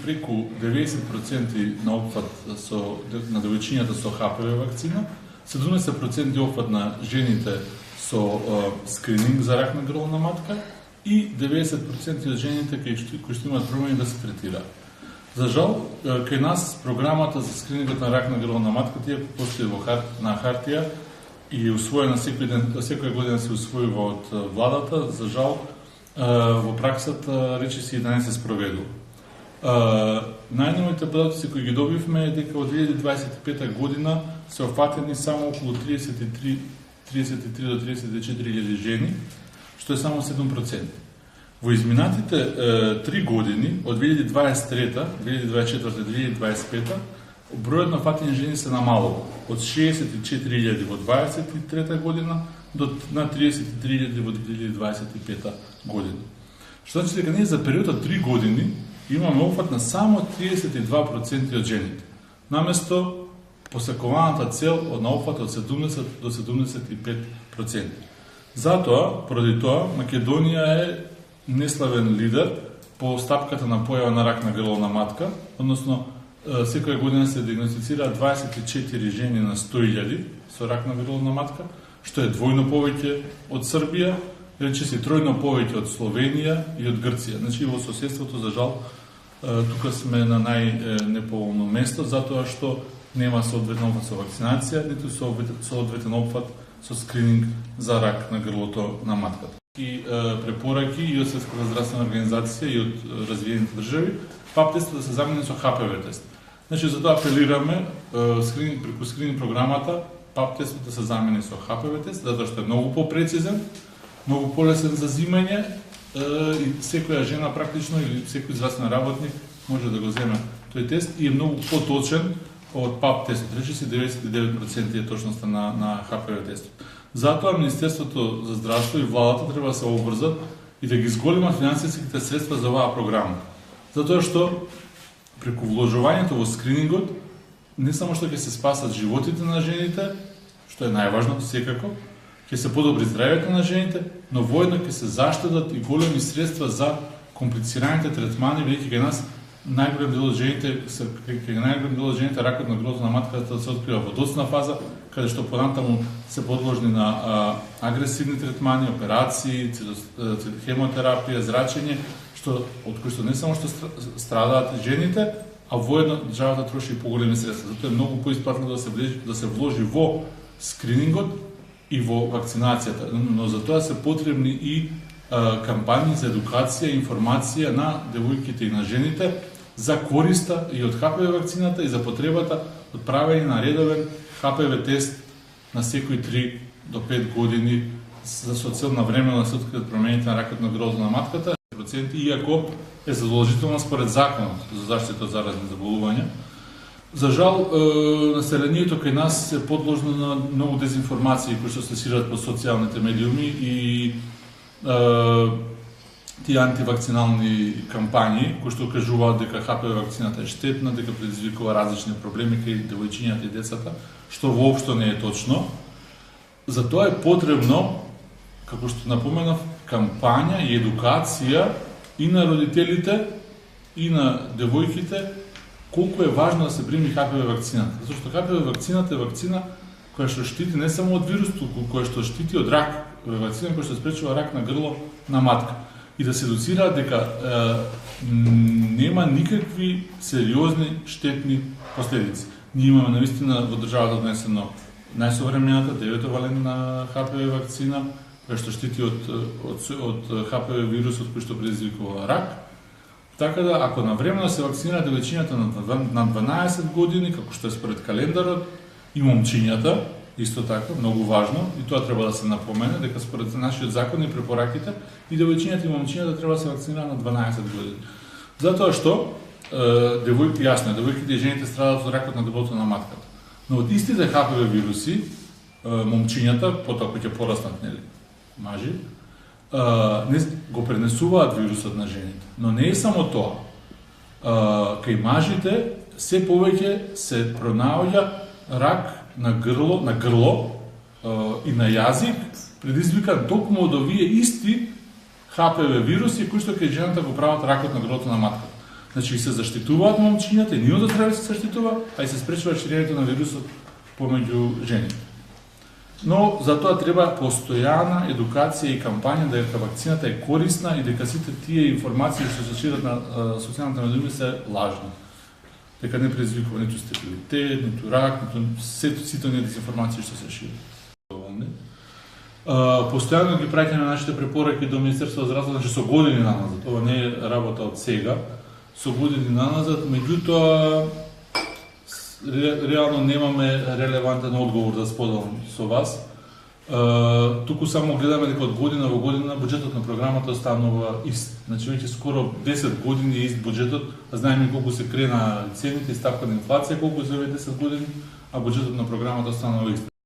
Преку 90% на опфат на девојчињата со ХПВ вакцина, 70% опфат на жените со скрининг за рак на грлна матка и 90% од жените кои што имаат промени да се третираат. За жал, кај нас програмата за скринингот на рак на грлна матка тие постои на хартија и усвоена секоја година се усвојува од владата. За жал, во праксата речиси да не се спроведува. Најновите податоци кои ги добивме е дека од 2025 година се офатени само околу 33 до 34.000 жени, што е само 7%. Во изминатите 3 години, од 2023, 2024 и 2025, бројот на офатени жени се намалува од 64.000 во 2023 година до на 33.000 во 2025 година. Што значи дека ние за период од 3 години имаме офат на само 32% од жените, наместо посакуваната цел на офат од 70 до 75%. Затоа, поради тоа, Македонија е неславен лидер по стапката на појава на рак на грлна матка, односно секоја година се диагностицираат 24 жени на 100.000 со рак на грлна матка, што е двојно повеќе од Србија, речиси тројно повеќе од Словенија и од Грција. Значи во соседството, за жал, тука сме на најнеповолно место, затоа што нема соодветен опфат со вакцинација, ниту соодветен опфат со скрининг за рак на грлото на матката. И препораки и од Светската здравствена организација и од развиените држави, ПАП тестот да се замени со ХПВ тест. Значи, затоа апелираме преку скрининг програмата ПАП тестот да се замени со ХПВ тест, затоа што е многу попрецизен, многу полесен за зимање и секоја жена практично или секој здравствен работник може да го земе тој тест и е многу поточен од ПАП тестот. Речиси 99% е точноста на ХПВ тестот. Затоа Министерството за здравство и владата треба да се обврзат и да ги зголемат финансиските средства за оваа програма. Затоа што преку вложувањето во скринингот не само што ќе се спасат животите на жените, што е најважното секако, ќе се подобри здравјето на жените, но воедно ќе се заштедат и големи средства за комплицираните третмани, бидејќи кај нас најголем дел од жените ракот на грлото на матката се открива во доцна фаза, каде што понатаму се подложни на агресивни третмани, операции, хемотерапија, зрачење, од кои што не само што страдаат жените, а воедно државата троши и поголеми средства. Затоа е многу поисплатно да се вложи во скринингот и во вакцинацијата, но за тоа се потребни и кампањи за едукација и информација на девојките и на жените за користа и од ХПВ вакцината и за потребата од правење на редовен ХПВ тест на секои 3 до 5 години со цел на време да се откријат промените на ракот на грлото на матката, иако е задолжително според законот за заштита од заразни заболувања. За жал, населението кај нас е подложно на многу дезинформации кои што се шират по социјалните медиуми и тие антивакцинални кампањи кои што кажуваат дека ХПВ вакцината е штетна, дека предизвикува различни проблеми кај девојчињата и децата, што воопшто не е точно. Затоа е потребно, како што напоменав, кампања и едукација и на родителите и на девојките колку е важно да се прими ХПВ вакцината. Затоа што ХПВ вакцината е вакцина која што штити не само од вирус, туку која што штити од рак, вакцина која што спречува рак на грло на матка. И да се едуцираат дека нема никакви сериозни штетни последици. Ние имаме навистина во државата донесено најсовремената 9-валентна ХПВ вакцина, која што штити од ХПВ вирусот кој што предизвикува рак. Така да, ако навремено се вакцинира девојчињата на 12 години, како што е според календарот, и момчињата, исто така, многу важно, и тоа треба да се напомене, дека според нашиот закон и препораките, и девојчињата и момчињата треба да се вакцинираат на 12 години. Затоа што, девојките и жените страдаат од ракот на грлото на матката. Но од истите ХПВ вируси, момчињата, потоа кои ќе пораснат, нели, мажи, го пренесуваат вирусот на жените. Но не е само тоа. Кај мажите се повеќе се пронаоѓа рак на грло и на јазик, предизвикан токму од овие исти ХПВ вируси кои што кај жената го прават ракот на грлото на матката. Значи се заштитуваат момчињата и нивното здравје се заштитува, а и се спречува ширењето на вирусот помеѓу жените. Но за тоа треба постојана едукација и кампања дека вакцината е корисна и дека сите тие информации што се шират на социјалните медии се лажни. Дека не предизвикува ниту стабилитет, ниту рак, ниту сите оние дезинформации што се шират. Постојано ги праќаме нашите препораки до Министерството за здравство, значи со години наназад. Ова не е работа од сега, со години наназад, меѓутоа реално немаме релевантен одговор да споделам со вас. Туку само гледаме дека од година во година буџетот на програмата останува ист. Значи веќе скоро 10 години е ист буџетот, а знаеме колку се крена цените и стапка на инфлација, колку за овие 10 години, а буџетот на програмата останува ист.